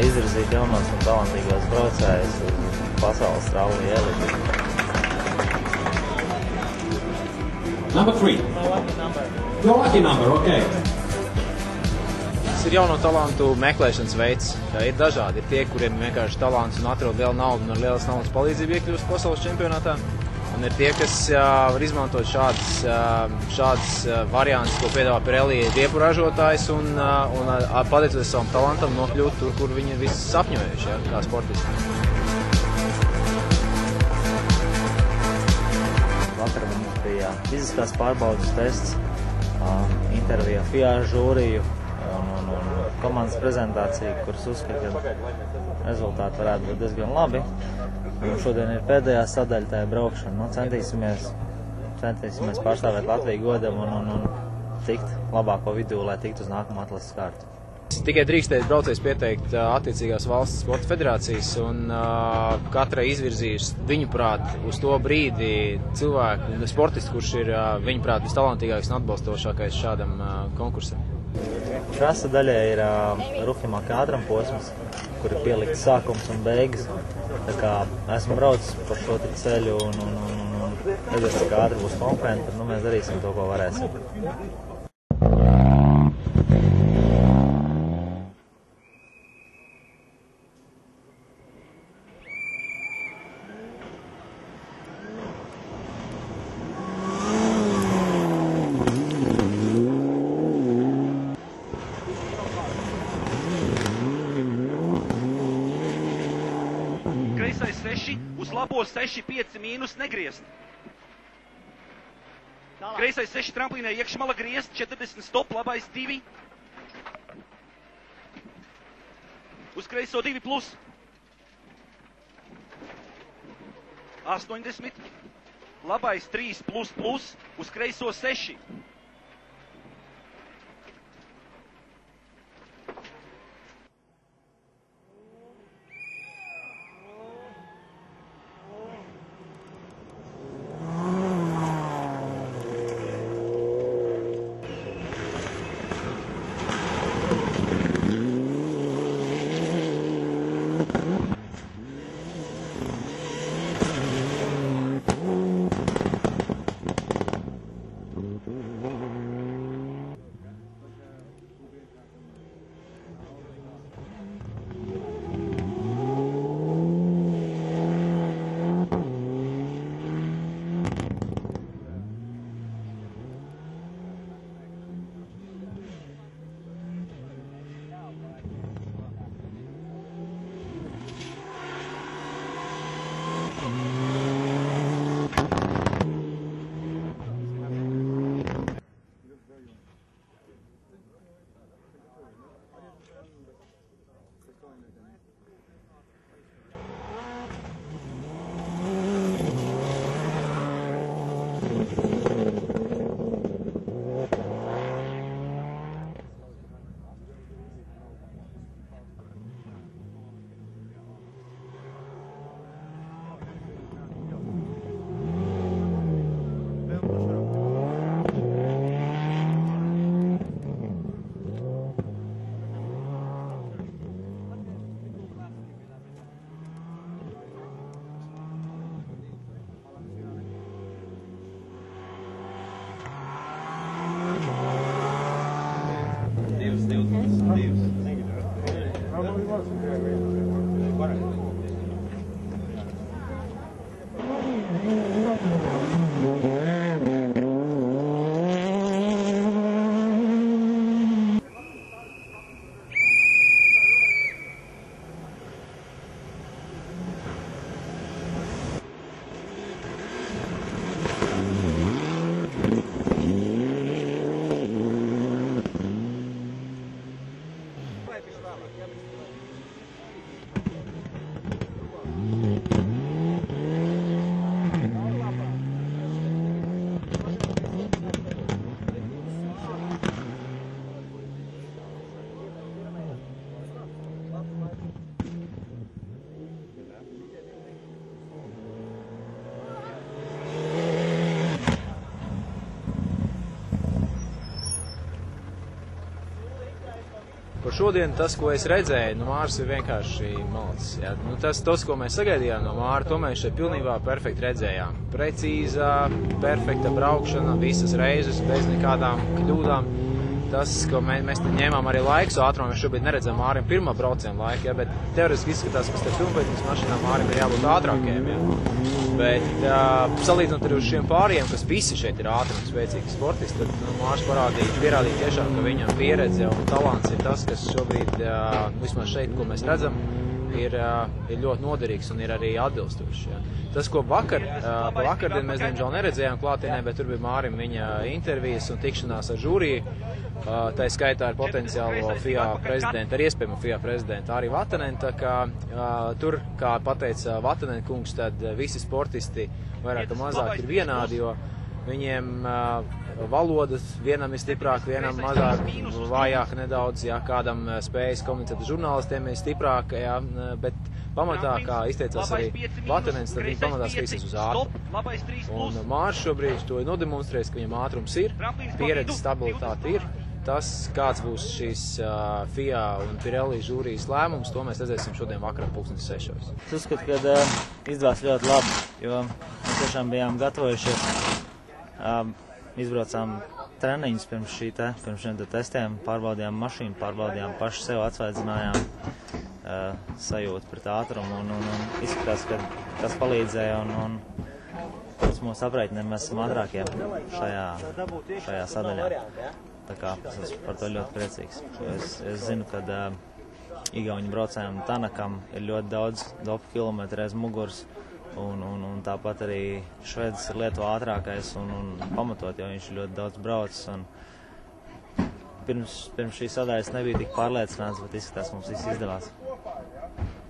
izvirzīt jaunos un talantīgos braucējus uz pasaules rallija elitu. Number 3. Your lucky number, okay. Tas ir jauno talantu meklēšanas veids. Ir dažādi. Ir tie, kuriem vienkārši talants un atrod lielu naudu un ar lielas naudas palīdzību iekļūst pasaules čempionātā. Un ir tie, kas var izmantot šādas variantus, ko piedāvā Pirelli riepu ražotājs un pateicoties savam talantam nokļūt tur, kur viņi ir visi sapņojuši, kā sportisti. Vakar mums bija fiziskās pārbaudas tests, intervija FIA žūriju un komandas prezentācija, kuras uzskata, ka rezultāti varētu būt diezgan labi. Šodien ir pēdējā sadaļa, tā ir braukšana. Centīsimies pārstāvēt Latviju godam un tikt labāko vidū, lai tiktu uz nākamo atlases kārtu. Tikai drīkstēs braucējs pieteikt attiecīgās valsts sporta federācijas un katrai izvirzījusi viņuprāt uz to brīdi cilvēku, sportistu, kurš ir viņuprāt vistalantīgākais un atbalstošākais šādam konkursam. Trasa daļai ir rufimāk ātrumposms, kur ir pielikts sākums un beigas. Tā kā esmu braucis par šo ceļu un redzēsim, kā ātri būs konkurenti, tad mēs darīsim to, ko varēsim. Kreisais 6, uz labo 6, 5 mīnus negriezt. Kreisais 6 tramplīnē iekšmala griezt, 40 stop, labais 2. Uz kreiso 2 plus. 80. Labais 3 plus plus, uz kreiso 6. Par šodienu tas, ko es redzēju, no Māras ir vienkārši malts. Ja? Nu, tas, ko mēs sagaidījām no Māra, to mēs šeit pilnībā perfekti redzējām. Precīzā, perfekta braukšana, visas reizes, bez nekādām kļūdām. Tas, ko mēs te ņēmām arī laiks ātrumu, mēs šobrīd neredzam Mārim pirmā brauciena laika, ja? Bet teoretiski izskatās, ka starp pilnpētības mašīnām Mārim ir jābūt ātrākajiem. Ja? Bet salīdzinot arī uz šiem pāriem, kas visi šeit ir ātri un spēcīgi sportisti, tad Mārs pierādīja tiešām, ka viņam pieredze un talants ir tas, kas šobrīd, vismaz šeit, ko mēs redzam, ir ļoti noderīgs un ir arī atbilstošs. Ja. Tas, ko vakardien mēs diemžēl neredzējām klātienē, bet tur bija Mārim viņa intervijas un tikšanās ar žūriju. Tā skaitā ar potenciālo FIA prezidentu, ar iespējamo FIA prezidentu Ari Vatanen, tā kā tur, kā pateica Vatanen kungs, tad visi sportisti vairāk un mazāk ir vienādi, jo viņiem valodas vienam ir stiprāk, vienam mazāk, vājāk nedaudz, ja kādam spējas komunicēt ar žurnālistiem ir stiprāk, ja, bet pamatā, kā izteicās arī Vatanens, tad viņi pamatā skatīsies uz ātrumu. Un Mārs šobrīd to ir nodemonstrējis, ka viņam ātrums ir, pieredze, stabilitāte ir. Tas, kāds būs šīs FIA un Pirelli žūrijas lēmums, to mēs redzēsim šodien vakarā 2006. Es uzskatu, ka izdevās ļoti labi, jo mēs tiešām bijām gatavojušies, izbraucām treniņus pirms šiem testiem, pārbaudījām mašīnu, pārbaudījām paši sev, atsvaidzinājām sajūtu pret ātrumu un izskatās, ka tas palīdzēja un pēc mūsu aprēķiniem mēs esam ātrākie šajā sadaļā. Tā kā es esmu par to ļoti priecīgs. Es zinu, ka igauņu braucējiem Tanakam ir ļoti daudz dopu kilometru aiz muguras, un tāpat arī Švedis ir Lietuvā ātrākais un pamatot, jo viņš ļoti daudz braucis. Pirms šīs sadaļas nebija tik pārliecināts, bet izskatās, mums viss izdevās.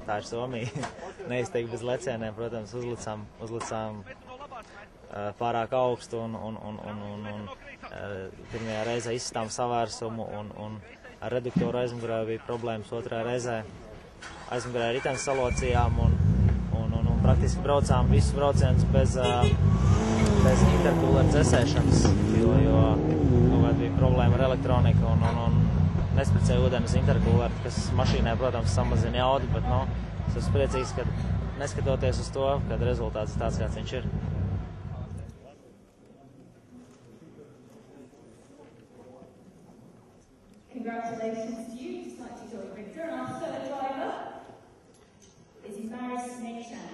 Tā ir Somija. Neizteikti bez lecieniem, protams, uzlicām pārāk augstu un pirmajā reizē izsitām savērsumu un ar reduktoru aizmugurē bija problēmas. Otrajā reizē aizmugurē ritenis salocījām un praktiski braucām visus braucienus bez interkūlera dzesēšanas, jo bija problēma ar elektroniku un nespēcēja ūdeni uz interkūleru, kas mašīnai, protams, samazina jaudu, bet es esmu priecīgs, ka neskatoties uz to, kad rezultāts ir tāds, kāds viņš ir. Congratulations to you, just like to join Victor. And our third driver is Maris Nechan.